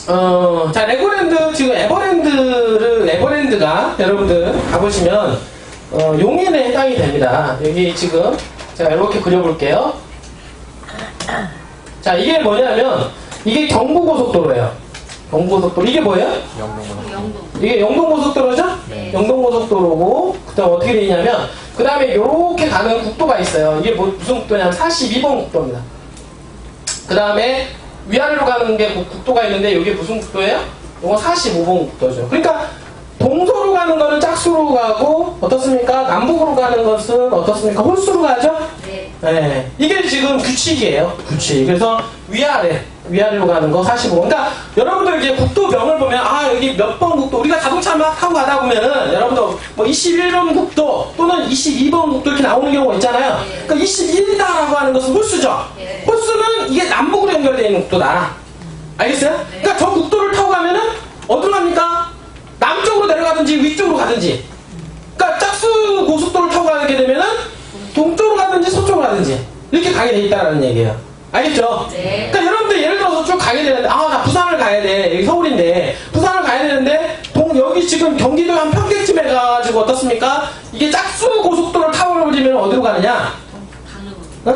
자, 레고랜드, 지금 에버랜드가 여러분들 가보시면, 용인에 해당이 됩니다. 여기 지금 제가 이렇게 그려볼게요. 자, 이게 뭐냐면, 이게 경부고속도로예요. 경부고속도로. 이게 뭐예요? 이게 영동고속도로죠? 네. 영동고속도로고, 그 다음 어떻게 되냐면, 그 다음에 이렇게 가는 국도가 있어요. 이게 무슨 국도냐면 42번 국도입니다. 그 다음에 위아래로 가는 게 국도가 있는데, 이게 무슨 국도예요? 이거 45번 국도죠. 그러니까, 동서로 가는 거는 짝수로 가고, 어떻습니까? 남북으로 가는 것은 어떻습니까? 홀수로 가죠? 네. 네. 이게 지금 규칙이에요. 규칙. 그래서 위아래로 가는 거 45번. 그러니까 여러분들 이제 국도명을 보면 여기 몇 번 국도 우리가 자동차 막 타고 가다 보면은 여러분들 뭐 21번 국도 또는 22번 국도 이렇게 나오는 경우가 있잖아요. 네. 그러니까 21이다라고 하는 것은 홀수죠. 네. 홀수는 이게 남북으로 연결되어 있는 국도다. 알겠어요? 네. 그러니까 저 국도를 타고 가면은 어디로 갑니까? 남쪽으로 내려가든지 위쪽으로 가든지. 그러니까 짝수 고속도로를 타고 가게 되면은 동쪽으로 가든지 서쪽으로 가든지 이렇게 가게 돼 있다는 얘기예요. 알겠죠? 네. 그러니까 여러분들 예를 들어서 쭉 가게 되는데 나 부산을 가야 돼. 여기 서울인데 부산을 가야 되는데 여기 지금 경기도 한 평택쯤에 가가지고 어떻습니까? 이게 짝수 고속도로를 타고 오려면 어디로 가느냐?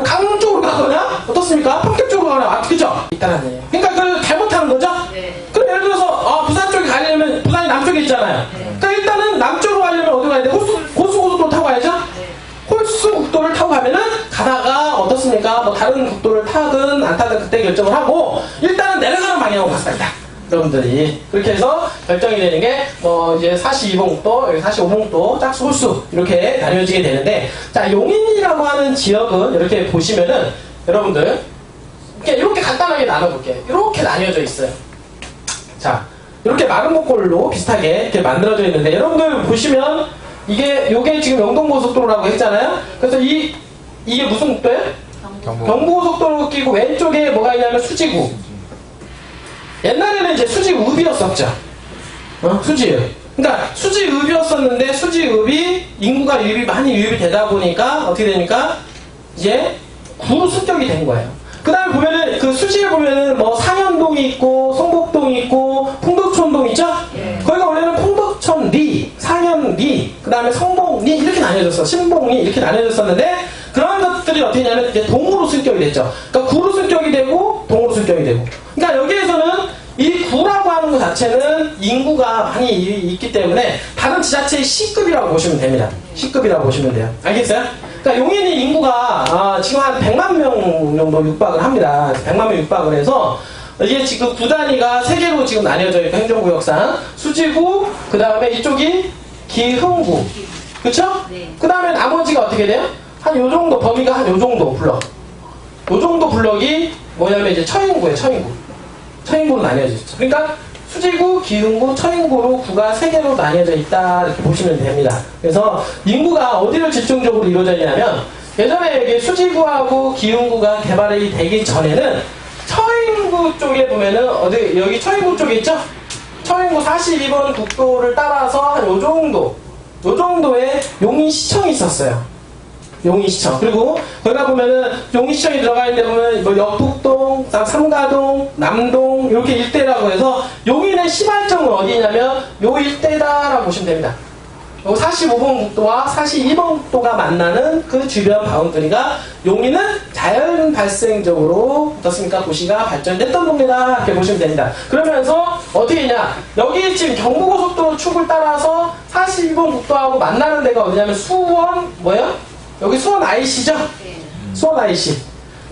강릉 쪽으로 가거나 어떻습니까? 평택 쪽으로 가거나 그죠? 있다는 얘기예요. 그러니까 그걸 잘못하는 거죠? 네. 그럼 예를 들어서 부산 쪽에 가려면 부산이 남쪽에 있잖아요. 네. 그러니까 일단은 남쪽으로 가려면 어디로 가야 돼? 고수고속도로 타고 가야죠? 네. 홀수 국도를 타고 가면은 가다가 어떻습니까? 뭐 다른 국도를 타든 안 타든 그때 결정을 하고 일단은 내려가는 방향으로 갔습니다. 여러분들이 그렇게 해서 결정이 되는 게 뭐 이제 42번 국도, 여기 45번 국도, 짝수, 홀수 이렇게 나뉘어지게 되는데 자 용인이라고 하는 지역은 이렇게 보시면은 여러분들 이렇게 간단하게 나눠볼게요. 이렇게 나뉘어져 있어요. 자 이렇게 마른 목골로 비슷하게 이렇게 만들어져 있는데 여러분들 보시면 요게 지금 영동고속도로라고 했잖아요. 그래서 이게 무슨 국도예요? 경부고속도로 끼고 왼쪽에 뭐가 있냐면 수지구. 옛날에는 이제 수지읍이었었죠. 수지읍. 그러니까 수지읍이었었는데 수지읍이 인구가 많이 유입이 되다 보니까 어떻게 됩니까? 이제 구로 승격이 된 거예요. 그 다음에 보면은 그 수지에 보면은 뭐 상현동이 있고 성북동이 있고 풍덕촌동 있죠? 예. 거기가 원래는 풍덕촌리, 상현리, 그 다음에 성봉리 이렇게 나뉘어졌어. 신봉리 이렇게 나뉘어졌었는데 그런 것들이 어떻게 되냐면 이제 동으로 승격이 됐죠. 그러니까 구로 승격이 되고 동으로 승격이 되고. 그러니까 여기에서는 이 구라고 하는 것 자체는 인구가 많이 있기 때문에 다른 지자체의 C급이라고 보시면 됩니다. C급이라고 보시면 돼요. 알겠어요? 그러니까 용인이 인구가 지금 한 100만 명 정도 육박을 합니다. 100만 명 육박을 해서 이게 지금 구 단위가 3개로 지금 나뉘어져 있고 행정구역상 수지구, 그 다음에 이쪽이 기흥구, 그쵸? 네. 그 다음에 나머지가 어떻게 돼요? 한 요 정도 범위가 한 요 정도 블럭. 요 정도 블럭이 뭐냐면 이제 처인구예요. 처인구로 나뉘어져 있죠. 그러니까 수지구, 기흥구, 처인구로 구가 3개로 나뉘어져 있다 이렇게 보시면 됩니다. 그래서 인구가 어디를 집중적으로 이루어져 있냐면 예전에 여기 수지구하고 기흥구가 개발이 되기 전에는 처인구 쪽에 보면은 여기 처인구 쪽에 있죠? 처인구 42번 국도를 따라서 한 요 정도의 용인시청이 있었어요. 용인시청. 그리고 거기가 보면은 용인시청이 들어가 있는 데 보면 뭐 역북동, 삼가동, 남동 이렇게 일대라고 해서 용인의 시발점은 어디냐면 요 일대다라고 보시면 됩니다. 요 45번 국도와 42번 국도가 만나는 그 주변 바운더리가 용인은 자연 발생적으로 어떻습니까? 도시가 발전됐던 동네다 이렇게 보시면 됩니다. 그러면서 어떻게 했냐? 여기 지금 경부고속도로 축을 따라서 42번 국도하고 만나는 데가 어디냐면 수원 뭐예요? 여기 수원 IC죠? 네. 수원 IC.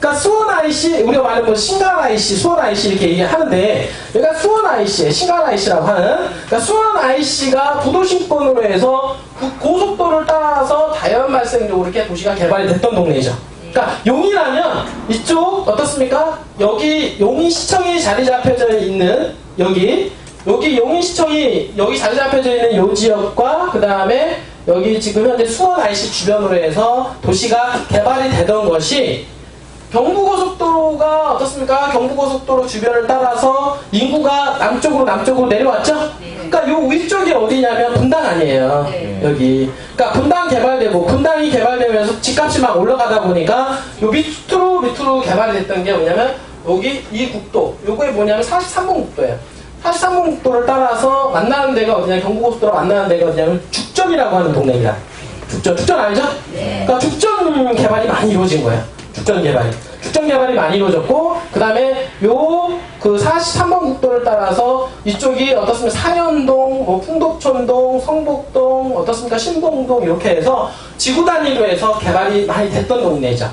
그러니까 수원 IC, 우리가 말하는 뭐 신갈 IC, 수원 IC 이렇게 얘기하는데, 여기가 수원 IC에 신갈 IC라고 하는, 그러니까 수원 IC가 부도심권으로 해서 고속도로를 따라서 자연 발생적으로 이렇게 도시가 개발이 됐던 동네이죠. 그러니까 용인하면 이쪽 어떻습니까? 여기 용인시청이 자리 잡혀져 있는 여기 용인시청이 여기 자리 잡혀져 있는 요 지역과 그 다음에 여기 지금 현재 수원 IC 주변으로 해서 도시가 개발이 되던 것이 경부고속도로가 어떻습니까? 경부고속도로 주변을 따라서 인구가 남쪽으로 내려왔죠? 네. 그러니까 요 위쪽이 어디냐면 분당 아니에요. 네. 여기. 그러니까 분당 개발되고 분당이 개발되면서 집값이 막 올라가다 보니까 요 밑으로 개발이 됐던 게 뭐냐면 여기 이 국도, 요거에 뭐냐면 43번 국도예요. 43번국도를 따라서 만나는 데가 어디냐, 경부고속도로 만나는 데가 어디냐면 죽전이라고 하는 동네입니다. 죽전 알죠? 네. 그러니까 죽전 개발이 많이 이루어진 거예요. 죽전 개발이 많이 이루어졌고, 그 다음에 그 43번 국도를 따라서 이쪽이 어떻습니까? 상현동, 뭐 풍덕촌동, 성북동, 어떻습니까? 신봉동 이렇게 해서 지구 단위로 해서 개발이 많이 됐던 동네죠.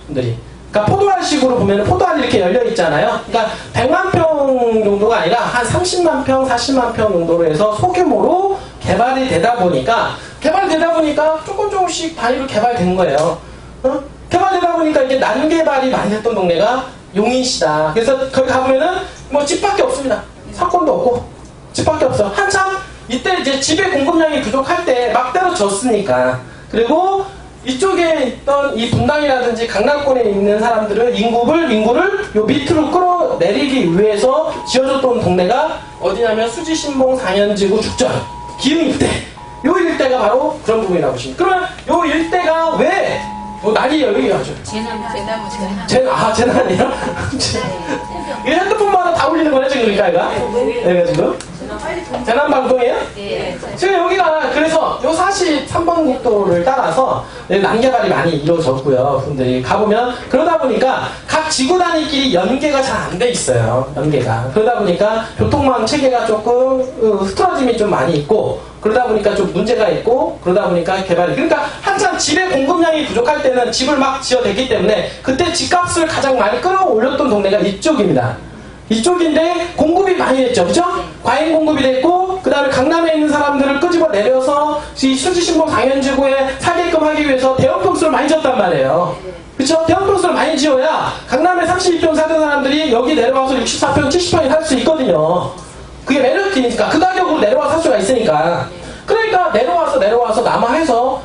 분들이. 그러니까 포도알식으로 보면 포도알이 이렇게 열려 있잖아요. 그러니까 100만 평 정도가 아니라 한 30만 평, 40만 평 정도로 해서 소규모로 개발이 되다 보니까 조금씩 단위로 개발된 거예요. 개발되다 보니까 이게 난개발이 많이 됐던 동네가 용인시다. 그래서 거기 가보면은 뭐 집밖에 없습니다. 사건도 없고 집밖에 없어. 한참 이때 이제 집의 공급량이 부족할 때 막대로 졌으니까. 그리고 이쪽에 있던 이 분당이라든지 강남권에 있는 사람들은 인구를 요 밑으로 끌어내리기 위해서 지어졌던 동네가 어디냐면 수지신봉, 상현지구, 죽전, 기흥 일대. 요 일대가 바로 그런 부분이라고 보십니다. 그러면 요 일대가 왜 난이 여기가죠? 재난이요? 이게 핸드폰마다 다 울리는 거네, 지금 그러니까, 얘가 지금? 재난방송이에요? 네. 지금 여기가, 그래서 요 43번 국도를 따라서 난개발이 많이 이루어졌고요, 분들이. 가보면, 그러다 보니까 각 지구 단위끼리 연계가 잘 안 돼 있어요, 연계가. 그러다 보니까 교통망 체계가 조금 흐트러짐이 좀 많이 있고, 그러다 보니까 좀 문제가 있고, 그러다 보니까 개발이. 그러니까 한참 집의 공급량이 부족할 때는 집을 막 지어댔기 때문에 그때 집값을 가장 많이 끌어올렸던 동네가 이쪽입니다. 이쪽인데 공급이 많이 됐죠. 그죠? 과잉 공급이 됐고, 그 다음에 강남에 있는 사람들을 끄집어 내려서 이 수지신봉 당연지구에 살게끔 하기 위해서 대형평수를 많이 지었단 말이에요. 그쵸? 대형평수를 많이 지어야 강남에 32평 살던 사람들이 여기 내려와서 64평, 70평에 살 수 있거든요. 그게 매력이니까. 그 가격으로 내려와서 살 수가 있으니까. 그러니까 내려와서 남아해서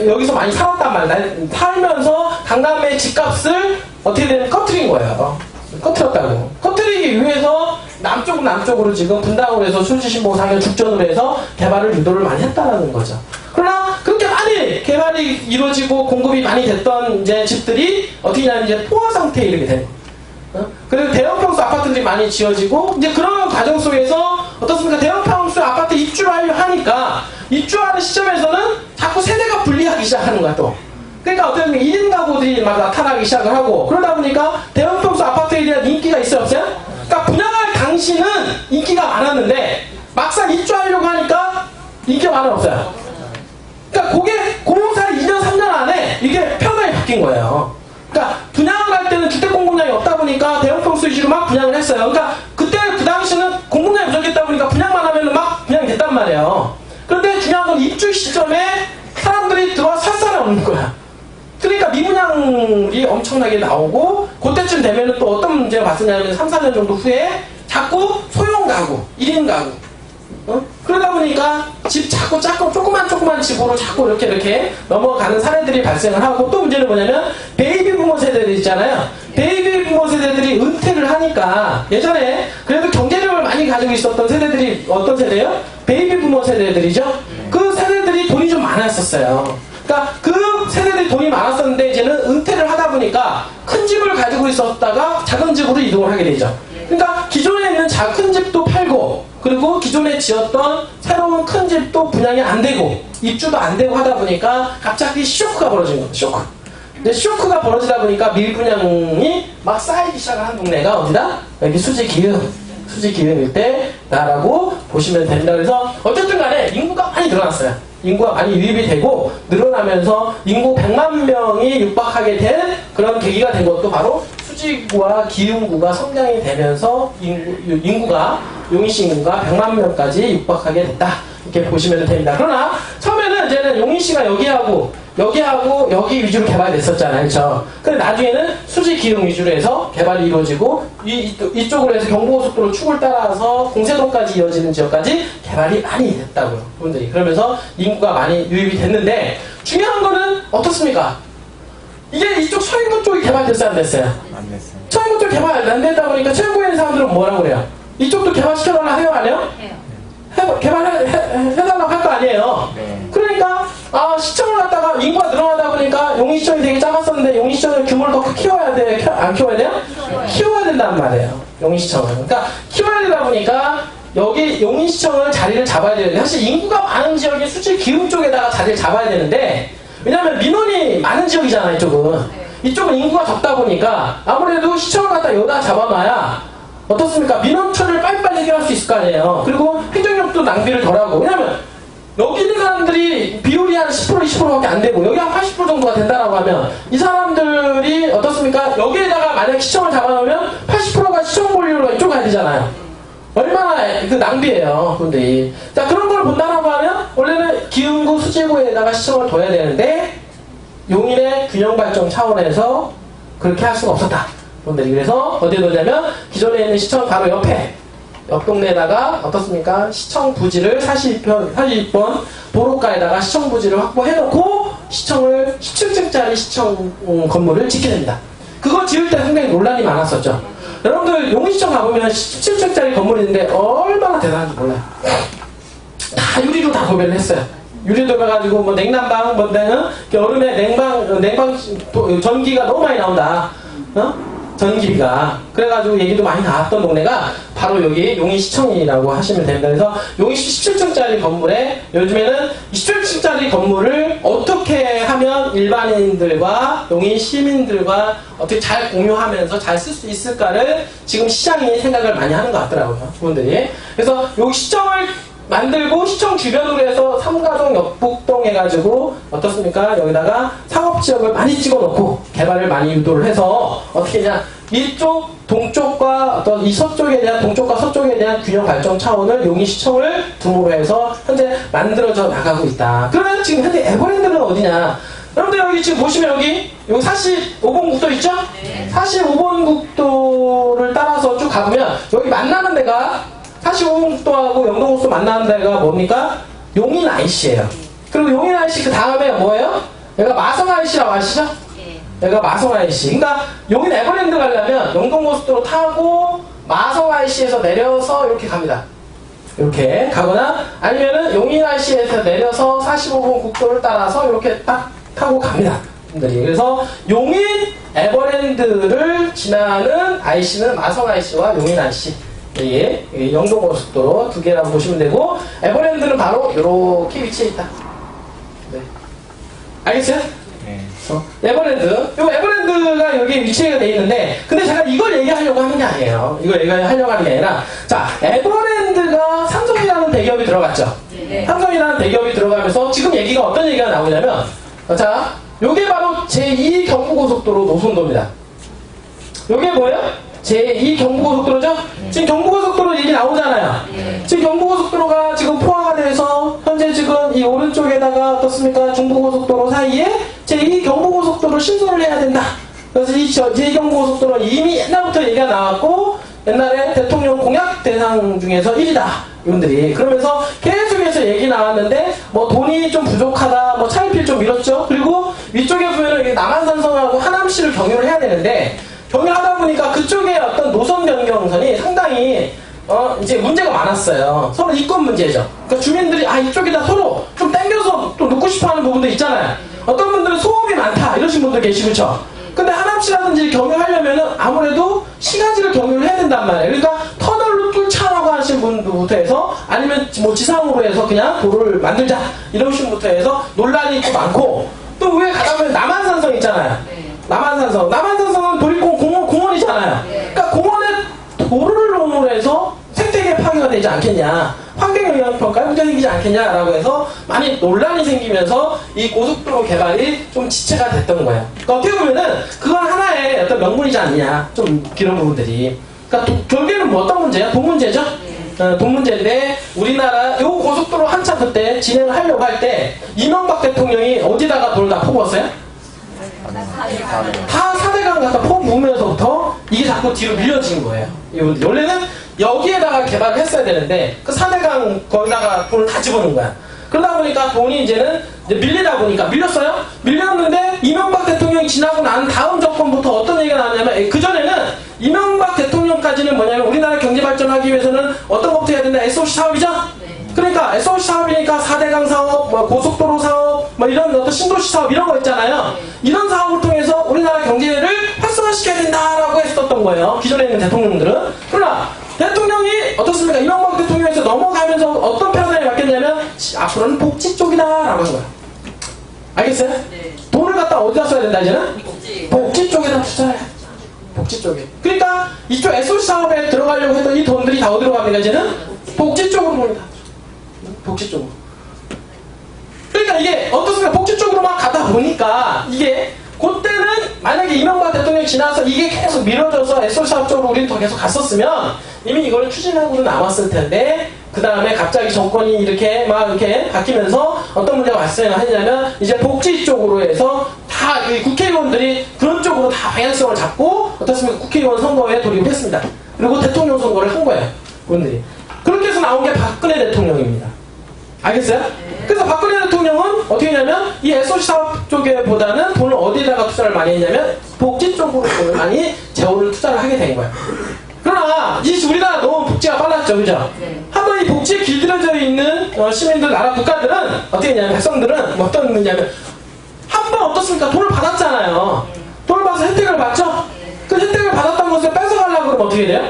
여기서 많이 살았단 말이야. 살면서 강남의 집값을 어떻게 되면 꺼트린 거예요. 꺼트렸다고. 꺼트리기 위해서 남쪽으로 지금 분당으로 해서 수지신봉, 상현, 죽전으로 해서 개발을 유도를 많이 했다는 거죠. 그러나 그렇게 많이 개발이 이루어지고 공급이 많이 됐던 이제 집들이 어떻게 하냐면 이제 포화 상태에 이르게 되는 거예요. 그리고 대형평수 아파트들이 많이 지어지고, 이제 그런 과정 속에서 어떻습니까? 대형평수 아파트 입주를 하려 하니까 입주하는 시점에서는 자꾸 세대가 분리하기 시작하는 거야, 또. 그러니까 어떤 1인 가구들이 막 나타나기 시작을 하고, 그러다 보니까 대형평수 아파트에 대한 인기가 있어요, 없어요? 그러니까 분양할 당시는 인기가 많았는데 막상 입주하려고 하니까 인기가 많아요, 없어요? 그러니까 그게 공사를 2년, 3년 안에 이게 패러다임이 바뀐 거예요. 그러니까 분양을 할 때는 주택 공급량이 없다 보니까 대형평수 위주로 막 분양을 했어요. 그러니까 그때 그 당시는 공급량이 부족했다 보니까 분양만 하면 막 분양이 됐단 말이에요. 그런데 중요한 건 입주 시점에 사람들이 들어와 살 사람이 없는 거야. 그러니까 미분양이 엄청나게 나오고, 그때쯤 되면은 또 어떤 문제가 발생하냐면 3, 4년 정도 후에 자꾸 소형 가구, 1인 가구. 그러다 보니까 집 자꾸 조그만 집으로 자꾸 이렇게 넘어가는 사례들이 발생을 하고, 또 문제는 뭐냐면 베이비 부모 세대들 있잖아요. 베이비 부모 세대들이 은퇴를 하니까, 예전에 그래도 경제력을 많이 가지고 있었던 세대들이 어떤 세대예요? 베이비 부모 세대들이죠. 그 세대들이 돈이 좀 많았었어요. 그러니까 그 세대들이 돈이 많았었는데 이제는 은퇴를 하다 보니까 큰 집을 가지고 있었다가 작은 집으로 이동을 하게 되죠. 그러니까 기존에 있는 큰 집도 팔고, 그리고 기존에 지었던 새로운 큰 집도 분양이 안 되고 입주도 안 되고 하다 보니까 갑자기 쇼크가 벌어진 거예요. 쇼크. 근데 쇼크가 벌어지다 보니까 밀분양이 막 쌓이기 시작한 동네가 어디다? 여기 수지기흥 일대라고 보시면 됩니다. 그래서 어쨌든 간에 인구가 많이 늘어났어요. 인구가 많이 유입이 되고 늘어나면서 인구 100만 명이 육박하게 된 그런 계기가 된 것도 바로 수지구와 기흥구가 성장이 되면서 용인시 인구가 100만 명까지 육박하게 됐다. 이렇게 보시면 됩니다. 그러나 처음에는 이제는 용인시가 여기하고 여기 위주로 개발이 됐었잖아요. 그렇죠? 근데 나중에는 수지 기흥 위주로 해서 개발이 이루어지고 이쪽으로 해서 경부고속도로 축을 따라서 공세동까지 이어지는 지역까지 개발이 많이 됐다고요. 분들이. 그러면서 인구가 많이 유입이 됐는데 중요한 거는 어떻습니까? 이게 이쪽 서인구 쪽이 개발됐어요, 안 됐어요? 안 됐어요. 서인구 쪽 개발 안 되다 보니까 최고에 있는 사람들은 뭐라고 그래요? 이쪽도 개발시켜달라 해요, 안 해요? 해요. 개발해달라고 할 거 아니에요? 네. 그러니까 시청을 갖다가 인구가 늘어나다 보니까 용인시청이 되게 작았었는데 용인시청의 규모를 더 키워야 돼? 안 키워야 돼요? 키워야 된단 말이에요. 용인시청은. 그러니까 키워야 되다 보니까 여기 용인시청을 자리를 잡아야 되는데, 사실 인구가 많은 지역인 수질 기흥 쪽에다가 자리를 잡아야 되는데, 왜냐면 민원이 많은 지역이잖아요, 이쪽은. 이쪽은 인구가 적다 보니까 아무래도 시청을 갖다 여기다 잡아놔야 어떻습니까? 민원 처리를 빨리빨리 해결할 수 있을 거 아니에요. 그리고 행정력도 낭비를 덜하고. 왜냐면 여기 있는 사람들이 비율이 한 10% 20%밖에 안 되고 여기 한 80% 정도가 된다라고 하면 이 사람들이 어떻습니까? 여기에다가 만약 시청을 잡아놓으면 80%가 시청 볼륨으로 이쪽 가야 되잖아요. 얼마나 그 낭비예요, 분들이. 자, 그런 걸 본다라고 하면 원래는 기흥구 수지구에다가 시청을 둬야 되는데 용인의 균형 발전 차원에서 그렇게 할 수가 없었다. 분들이. 그래서 어디에 놓냐면 기존에 있는 시청 바로 옆에 옆 동네에다가 어떻습니까? 시청 부지를 42번 도로가에다가 시청 부지를 확보해놓고 시청을 17층짜리 시청 건물을 짓게 됩니다. 그거 지을 때 상당히 논란이 많았었죠. 여러분들 용인시청 가보면 17층짜리 건물이 있는데 얼마나 대단한지 몰라요. 다 유리로 다 도배를 했어요. 유리 도배가지고 뭐 냉난방 뭐 때는 여름에 냉방 전기가 너무 많이 나온다. 전기비가. 그래가지고 얘기도 많이 나왔던 동네가 바로 여기 용인시청이라고 하시면 됩니다. 그래서 용인 17층짜리 건물에 요즘에는 17층짜리 건물을 어떻게 하면 일반인들과 용인 시민들과 어떻게 잘 공유하면서 잘 쓸 수 있을까를 지금 시장이 생각을 많이 하는 것 같더라고요. 분들이. 그래서 여기 시청을 만들고 시청 주변으로 해서 삼가동 역북동 해가지고 어떻습니까? 여기다가 상업지역을 많이 찍어놓고 개발을 많이 유도를 해서 어떻게 하냐, 이쪽 동쪽과 어떤 이 서쪽에 대한 동쪽과 서쪽에 대한 균형 발전 차원을 용인시청을 등으로 해서 현재 만들어져 나가고 있다. 그러면 지금 현재 에버랜드는 어디냐? 여러분들 여기 지금 보시면 여기 45번 국도 있죠? 네. 45번 국도를 따라서 쭉 가보면 여기 만나는 데가 45번 국도하고 영동고속도 만나는 데가 뭡니까? 용인 IC예요. 그리고 용인 IC 그 다음에 뭐예요? 여기가 마성 IC라고 아시죠? 여기가 마성 IC. 그러니까 용인 에버랜드 가려면 영동고속도로 타고 마성 IC에서 내려서 이렇게 갑니다. 이렇게 가거나 아니면은 용인 IC에서 내려서 45번 국도를 따라서 이렇게 딱 타고 갑니다. 분들이. 그래서 용인 에버랜드를 지나는 IC는 마성 IC와 용인 IC. 예, 영동고속도로 두 개라고 보시면 되고 에버랜드는 바로 이렇게 위치해 있다. 네. 알겠어요? 네. 에버랜드. 요 에버랜드가 여기 위치가 돼 있는데, 근데 제가 이걸 얘기하려고 하는 게 아니에요. 이걸 얘기하려고 하는 게 아니라, 자, 에버랜드가 삼성이라는 대기업이 들어갔죠. 네. 삼성이라는 대기업이 들어가면서 지금 얘기가 어떤 얘기가 나오냐면, 자, 요게 바로 제2 경부고속도로 노선도입니다. 요게 뭐예요? 제2 경부고속도로죠? 지금 경부고속도로 얘기 나오잖아요. 지금 경부고속도로가 지금 포화가 돼서 현재 지금 이 오른쪽에다가 어떻습니까? 중부고속도로 사이에 제2 경부고속도로 신설을 해야 된다. 그래서 이 제2 경부고속도로는 이미 옛날부터 얘기가 나왔고 옛날에 대통령 공약 대상 중에서 1위다. 이분들이. 그러면서 계속해서 얘기 나왔는데 뭐 돈이 좀 부족하다. 뭐 차일피일 좀 미뤘죠. 그리고 위쪽에 보면은 남한산성하고 하남시를 경유를 해야 되는데 경유하다 보니까 그쪽에 어떤 노선 변경선이 상당히 이제 문제가 많았어요. 서로 이권 문제죠. 그러니까 주민들이 이쪽에다 서로 좀 당겨서 또 놓고 싶어하는 부분도 있잖아요. 어떤 분들은 소음이 많다 이러신 분들 계시고 그렇죠. 근데 하남시라든지 경유하려면은 아무래도 시가지를 경유를 해야 된단 말이에요. 그러니까 터널로 뚫자라고 하신 분부터 해서 아니면 뭐 지상으로 해서 그냥 도로를 만들자 이러신 분부터 해서 논란이 있고 많고 또 위에 가다 보면 남한산성 있잖아요. 남한산성은 공원이잖아요. 그러니까 공원에 도로를 놓음으로 해서 생태계 파괴가 되지 않겠냐, 환경영향평가에 문제 생기지 않겠냐라고 해서 많이 논란이 생기면서 이 고속도로 개발이 좀 지체가 됐던 거예요. 그러니까 어떻게 보면은 그건 하나의 어떤 명분이지 않느냐, 좀 이런 부분들이. 그러니까 결국에는 뭐 어떤 문제야? 돈 문제죠? 돈 문제인데 우리나라 요 고속도로 한참 그때 진행을 하려고 할 때 이명박 대통령이 어디다가 돈을 다 퍼부었어요? 다 4대강 갖다 퍼부으면서부터 이게 자꾸 뒤로 밀려진 거예요. 원래는 여기에다가 개발을 했어야 되는데 그 4대강 거기다가 돈을 다 집어넣은 거야. 그러다 보니까 돈이 이제는 밀리다 보니까 밀렸어요? 밀렸는데 이명박 대통령이 지나고 난 다음 정권부터 어떤 얘기가 나왔냐면 그전에는 이명박 대통령까지는 뭐냐면 우리나라 경제 발전하기 위해서는 어떤 것부터 해야 된다? SOC 사업이죠? 그러니까 SOC 사업이니까 4대강 사업, 뭐 고속도로 사업, 뭐 이런 어떤 신도시 사업 이런 거 있잖아요. 이런 사업을 통해서 우리나라 경제를 활성화시켜야 된다라고 했었던 거예요. 기존에 있는 대통령들은. 그러나 대통령이 어떻습니까? 이명박 대통령에서 넘어가면서 어떤 패러다임이 바뀌었냐면 앞으로는 복지 쪽이다라고 한 거야. 알겠어요? 네. 돈을 갖다 어디다 써야 된다 이제는? 복지 쪽에다 투자해. 복지 쪽에. 그러니까 이쪽 SOC 사업에 들어가려고 했던 이 돈들이 다 어디로 갑니까 이제는? 복지 쪽으로 갑니다. 복지 쪽으로. 그러니까 이게 어떻습니까? 복지 쪽으로 막 가다 보니까 이게 그때는 만약에 이명박 대통령이 지나서 이게 계속 미뤄져서 SOC 사업 쪽으로 우리는 더 계속 갔었으면 이미 이거를 추진하고는 남았을 텐데 그 다음에 갑자기 정권이 이렇게 막 이렇게 바뀌면서 어떤 문제가 발생하냐면 이제 복지 쪽으로 해서 다 이 국회의원들이 그런 쪽으로 다 방향성을 잡고 어떻습니까? 국회의원 선거에 돌입을 했습니다. 그리고 대통령 선거를 한 거예요. 그분들이. 그렇게 해서 나온 게 박근혜 대통령입니다. 알겠어요? 그래서 박근혜 대통령은 어떻게 했냐면 이 SOC 사업 쪽에보다는 돈을 어디에다가 투자를 많이 했냐면 복지 쪽으로 돈을 많이 재원을 투자를 하게 된 거예요. 그러나 이 우리나라 너무 복지가 빨랐죠, 그죠? 한번 이 복지에 길들여져 있는 시민들, 나라, 국가들은 어떻게 했냐면 백성들은 뭐 어떤 문제냐면 한 번 어떻습니까? 돈을 받았잖아요. 돈을 받아서 혜택을 받죠? 그 혜택을 받았던 것을 뺏어가려고 그러면 어떻게 돼요?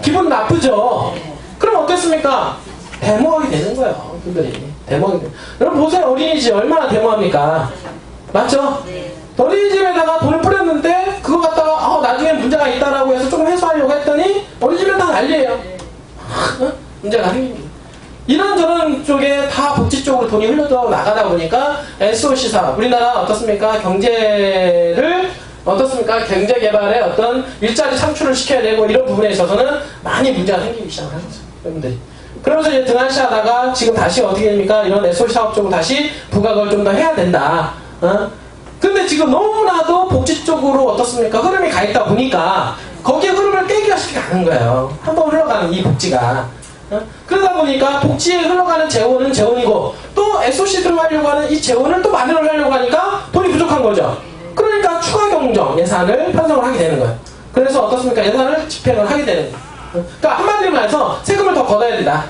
기분 나쁘죠? 그럼 어땠습니까? 대모하게 되는 거예요, 그들이. 대모하게 돼요. 여러분 보세요, 어린이집 얼마나 대모합니까? 맞죠? 어린이집에다가 돈을 뿌렸는데 그거 갖다가 나중에 문제가 있다라고 해서 조금 해소하려고 했더니 어린이집은 다 난리예요. 문제가 생깁니다. 이런저런 쪽에 다 복지 쪽으로 돈이 흘러져 나가다 보니까 SOC 사업, 우리나라 어떻습니까? 경제를 어떻습니까? 경제 개발에 어떤 일자리 창출을 시켜야 되고 이런 부분에 있어서는 많이 문제가 생기기 시작하는 거죠, 여러분들이. 그러면서 이제 등한시하다가 지금 다시 어떻게 됩니까? 이런 SOC 사업 쪽으로 다시 부각을 좀 더 해야 된다. 근데 지금 너무나도 복지 쪽으로 어떻습니까? 흐름이 가 있다 보니까 거기에 흐름을 깨기가 쉽지 않은 거예요. 한번 흘러가는 이 복지가. 그러다 보니까 복지에 흘러가는 재원은 재원이고 또 SOC 들어가려고 하는 이 재원을 또 마련을 하려고 하니까 돈이 부족한 거죠. 그러니까 추가 경정 예산을 편성을 하게 되는 거예요. 그래서 어떻습니까? 예산을 집행을 하게 되는 거예요. 그러니까 한마디로 말해서 세금을 더 걷어야 된다.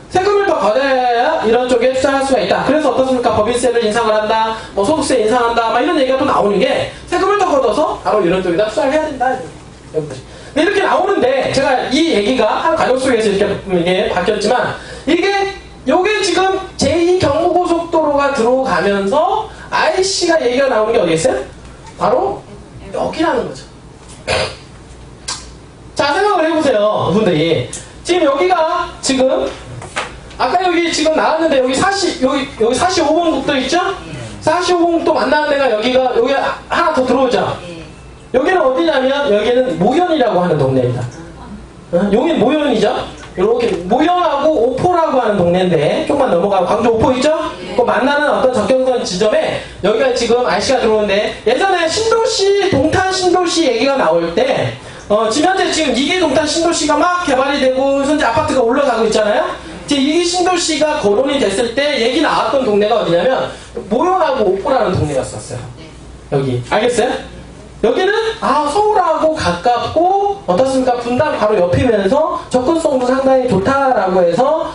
세금을 더 걷어야 이런 쪽에 투자할 수가 있다. 그래서 어떻습니까? 법인세를 인상을 한다, 뭐 소득세 인상한다, 막 이런 얘기가 또 나오는 게 세금을 더 걷어서 바로 이런 쪽에다 투자를 해야 된다. 여러분들. 이렇게 나오는데 제가 이 얘기가 한 과정 속에서 이게 바뀌었지만 요게 지금 제2경부고속도로가 들어가면서 IC가 얘기가 나오는 게 어디 있어요? 바로 여기라는 거죠. 자, 생각을 해보세요, 분들이. 지금 여기가 지금 아까 여기 지금 나왔는데 여기 45번 국도 있죠? 45번 국도 만나는 데가 여기 하나 더 들어오죠? 여기는 어디냐면 여기는 모현이라고 하는 동네입니다. 여기는 모현이죠? 이렇게 모현하고 오포라고 하는 동네인데 조금만 넘어가고 광주 오포 있죠? 그 만나는 어떤 접경선 지점에 여기가 지금 IC가 들어오는데 예전에 신도시, 동탄 신도시 얘기가 나올 때 지금 현재 지금 이기 동탄 신도시가 막 개발이 되고 현재 아파트가 올라가고 있잖아요? 이제 이기 신도시가 거론이 됐을 때 얘기 나왔던 동네가 어디냐면 모현하고 오포라는 동네였었어요. 여기 알겠어요? 여기는 서울하고 가깝고 어떻습니까? 분당 바로 옆이면서 접근성도 상당히 좋다라고 해서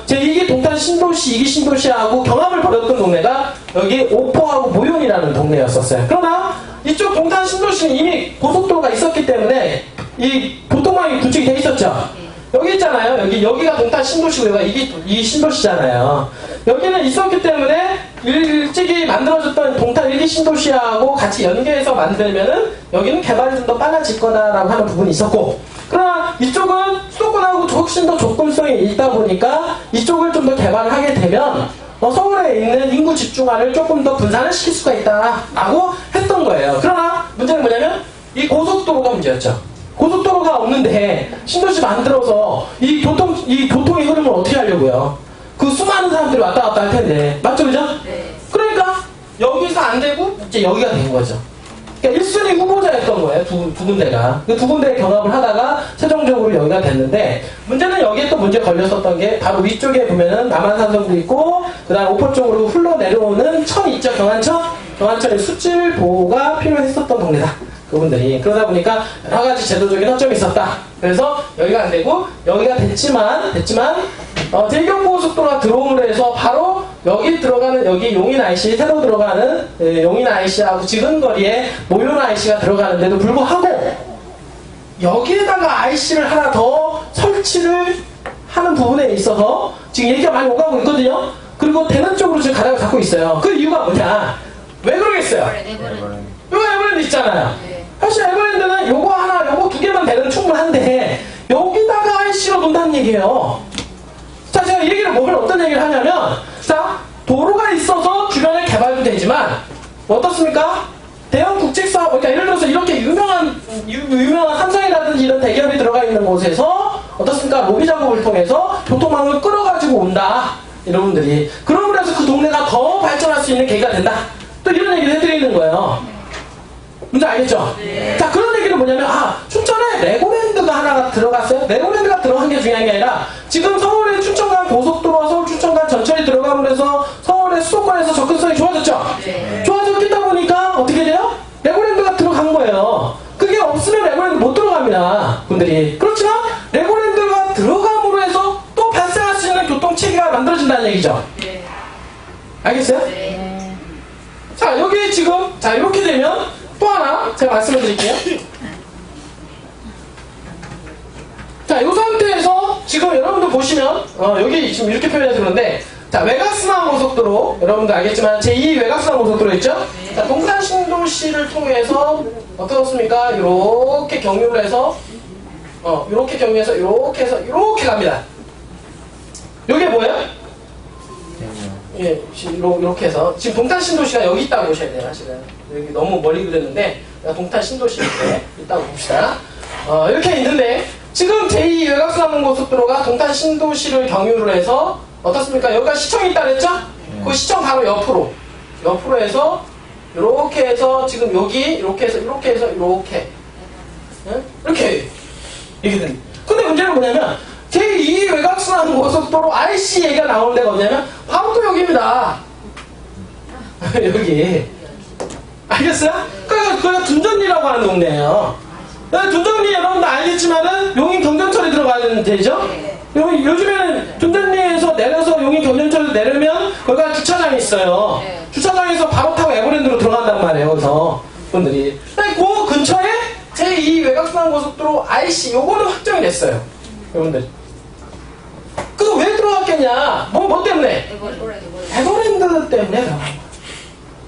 제 이기 동탄 신도시, 이기 신도시하고 경합을 벌였던 동네가 여기 오포하고 모현이라는 동네였었어요. 그러나 이쪽 동탄 신도시는 이미 고속도로가 있었기 때문에 이 교통망이 구축이 돼 있었죠. 여기 있잖아요. 여기가 동탄 신도시고요. 이기 신도시잖아요. 여기는 있었기 때문에 일찍이 만들어졌던 동탄 1기 신도시하고 같이 연계해서 만들면은 여기는 개발이 좀 더 빨라질 거다라고 하는 부분이 있었고, 그러나 이쪽은 수도권하고 훨씬 더 접근성이 있다 보니까 이쪽을 좀 더 개발을 하게 되면 서울에 있는 인구 집중화를 조금 더 분산을 시킬 수가 있다라고 했던 거예요. 그러나 문제는 뭐냐면 이 고속도로가 문제였죠. 고속도로가 없는데 신도시 만들어서 이 교통의 흐름을 어떻게 하려고요? 그 수많은 사람들이 왔다 갔다 할 텐데. 맞죠, 그죠? 네. 그러니까 여기서 안 되고 이제 여기가 된 거죠. 그러니까 1순위 후보자였던 거예요. 두 군데가. 그 두 군데 경합을 하다가 최종적으로 여기가 됐는데, 문제는 여기에 또 문제 걸렸었던 게 바로 위쪽에 보면은 남한산성도 있고 그 다음 오포 쪽으로 흘러내려오는 천 있죠. 경안천의 수질 보호가 필요했었던 동네다. 그분들이. 그러다 보니까 여러 가지 제도적인 허점이 있었다. 그래서 여기가 안 되고 여기가 됐지만 대경고속도로가 들어옴으로 해서 바로 여기 들어가는 여기 용인 IC 새로 들어가는 용인 IC하고 지근거리에 모현 IC가 들어가는데도 불구하고 여기에다가 IC를 하나 더 설치를 하는 부분에 있어서 지금 얘기가 많이 오가고 있거든요. 그리고 되는 쪽으로 지금 가닥을 잡고 있어요. 그 이유가 뭐냐? 왜 그러겠어요? 요 에버랜드 있잖아요. 사실 에버랜드는 요거 하나, 요거 두 개만 되면 충분한데 여기다가 IC로 논다는 얘기예요. 자, 제가 얘기를 어떤 얘기를 하냐면, 자, 도로가 있어서 주변에 개발도 되지만 어떻습니까? 대형 국책사업, 그러니까 예를 들어서 이렇게 유명한 삼성이라든지 이런 대기업이 들어가 있는 곳에서 어떻습니까? 로비 작업을 통해서 교통망을 끌어가지고 온다. 여러분들이. 그러므로 해서 그 동네가 더 발전할 수 있는 계기가 된다. 또 이런 얘기를 해드리는 거예요. 문제 알겠죠? 네. 자, 그런 얘기는 뭐냐면, 춘천에 레고랜드가 하나가 들어갔어요. 레고랜드가 들어간 게 중요한 게 아니라, 지금 서울의 춘천간 고속도로와 서울 춘천간 전철이 들어가면 해서 서울의 수도권에서 접근성이 좋아졌죠? 네. 좋아졌다 보니까 어떻게 돼요? 레고랜드가 들어간 거예요. 그게 없으면 레고랜드 못 들어갑니다. 분들이. 그렇지만, 레고랜드가 들어감으로 해서 또 발생할 수 있는 교통체계가 만들어진다는 얘기죠? 네. 알겠어요? 네. 자, 여기 지금, 자, 이렇게 되면, 또 하나 제가 말씀을 드릴게요. 자, 이 상태에서 지금 여러분들 보시면 여기 지금 이렇게 표현해서 그런데, 자, 외곽순환 고속도로 여러분들 알겠지만 제2 외곽순환 고속도로 있죠? 네. 자, 동탄 신도시를 통해서 어떻습니까? 이렇게 경유를 해서 이렇게 경유해서 이렇게 해서 이렇게 갑니다. 이게 뭐예요? 예, 이렇게 해서 지금 동탄 신도시가 여기 있다고 보셔야 돼요. 사실은 여기 너무 멀리 그렸는데 동탄 신도시 이렇게 있다고 봅시다. 이렇게 있는데 지금 제2 외곽순환 고속도로가 동탄 신도시를 경유를 해서 어떻습니까? 여기가 시청이 있다 그랬죠? 그 시청 바로 옆으로 해서 이렇게 해서 지금 여기 이렇게 해서 이렇게 해서 이렇게 이렇게 됩니다. 근데 문제는 뭐냐면 제2 외곽순환 고속도로 RC 얘기가 나오는 데가 어디냐면 바로 또 여기입니다. 여기. 알겠어요? 그러니까 둔전리라고 하는 동네예요. 둔전리 여러분도 알겠지만은 용인 경전철이 들어가는 데죠? 요즘에는 둔전리에서 내려서 용인 경전철에서 내려면 거기가 주차장이 있어요. 주차장에서 바로 타고 에버랜드로 들어간단 말이에요. 거기서 분들이. 그 근처에 제2 외곽순환 고속도로 RC 요거는 확정이 됐어요. 여러분들. 그거 왜 들어갔겠냐? 뭐 때문에? 에버랜드 때문에.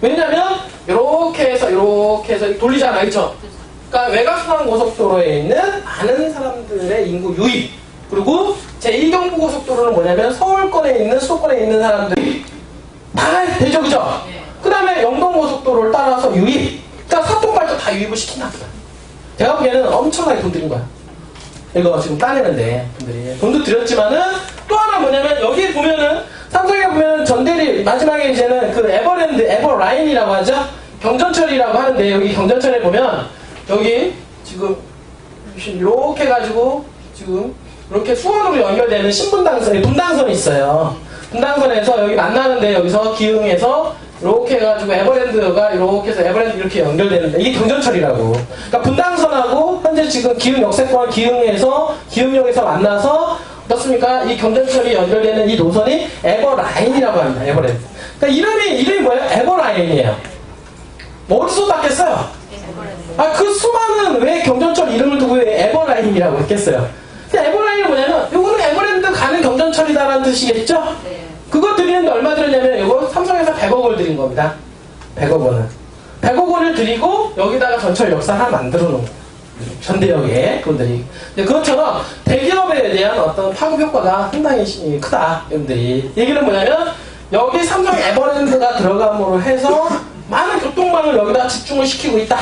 왜냐면 이렇게 해서 돌리잖아, 그렇죠? 그러니까 외곽순환 고속도로에 있는 많은 사람들의 인구 유입, 그리고 제2경부 고속도로는 뭐냐면 서울권에 있는 수도권에 있는 사람들이 다 되죠, 그죠? 그 다음에 영동고속도로를 따라서 유입, 그러니까 사통발도 다 유입을 시킨다. 제가 보기에는 엄청나게 돈 들인 거야. 이거 지금 따내는데 분들이 돈도 들였지만은 또 하나 뭐냐면 여기 보면은 삼성에 보면은 전대리 마지막에 이제는 그 에버랜드 에버라인이라고 하죠. 경전철이라고 하는데 여기 경전철에 보면 여기 지금 이렇게 해가지고 지금 이렇게 수원으로 연결되는 신분당선, 분당선이 있어요. 분당선에서 여기 만나는데 여기서 기흥에서 이렇게 해가지고 에버랜드가 이렇게 해서 에버랜드 이렇게 연결되는데 이게 경전철이라고. 그러니까 분당선하고 현재 지금 기흥 역세권 기흥에서 기흥역에서 만나서 어떻습니까? 이 경전철이 연결되는 이 노선이 에버라인이라고 합니다. 에버랜드. 그러니까 이름이 뭐예요? 에버라인이에요. 뭐 어디서 땄겠어요? 그 수많은 왜 경전철 이름을 두고 왜 에버라인이라고 했겠어요? 에버라인이 뭐냐면 이거는 에버랜드 가는 경전철이다라는 뜻이겠죠? 네. 그거 드리는데 얼마 들었냐면 이거 삼성에서 100억 원을 드린 겁니다. 100억 원을. 100억 원을 드리고 여기다가 전철 역사 하나 만들어 놓은 거예요. 전대역에 분들이. 그것처럼 대기업에 대한 어떤 파급 효과가 상당히 크다. 여러분들이. 얘기는 뭐냐면 여기 삼성 에버랜드가 들어감으로 해서 많은 교통망을 여기다 집중을 시키고 있다.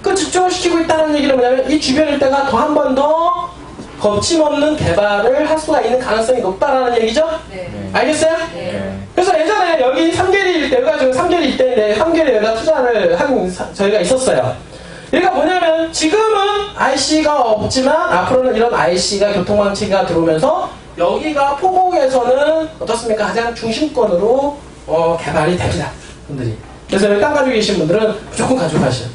그 집중을 시키고 있다는 얘기는 뭐냐면 이 주변 일대가 더 한 번 더 거침없는 개발을 할 수가 있는 가능성이 높다라는 얘기죠? 네. 알겠어요? 네. 그래서 예전에 여기 삼계리 일대, 여기가 지금 삼계리 일대인데 삼계리 여기다 투자를 한 저희가 있었어요. 여기가 뭐냐면 지금은 IC가 없지만 앞으로는 이런 IC가 교통망치가 들어오면서 여기가 포곡에서는 어떻습니까? 가장 중심권으로 개발이 됩니다. 분들이. 그래서 여기 땅 가지고 계신 분들은 무조건 가지고 가시죠.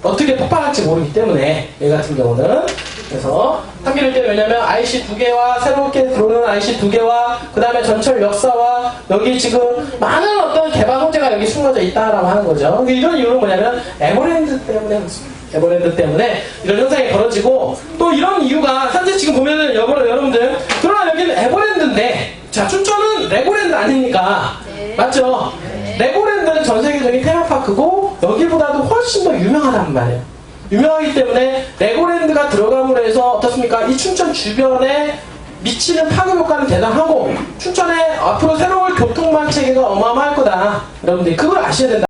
어떻게 폭발할지 모르기 때문에 얘 같은 경우는. 그래서 삼계리 때는 왜냐면 IC 2개와 새롭게 들어오는 IC 2개와 그 다음에 전철 역사와 여기 지금 많은 어떤 개발 호재가 여기 숨어져 있다라고 하는 거죠. 이런 이유는 뭐냐면 에버랜드 때문에 그렇습니다. 에버랜드 때문에 이런 현상이 벌어지고, 또 이런 이유가 현재 지금 보면은 여러분들, 그러나 여기는 에버랜드인데, 자, 춘천은 레고랜드 아닙니까? 네. 맞죠? 네. 레고랜드는 전 세계적인 테마파크고 여기보다도 훨씬 더 유명하단 말이에요. 유명하기 때문에 레고랜드가 들어감으로 해서 어떻습니까? 이 춘천 주변에 미치는 파급 효과는 대단하고, 춘천에 앞으로 새로운 교통망 체계가 어마어마할 거다. 여러분들이 그걸 아셔야 된다.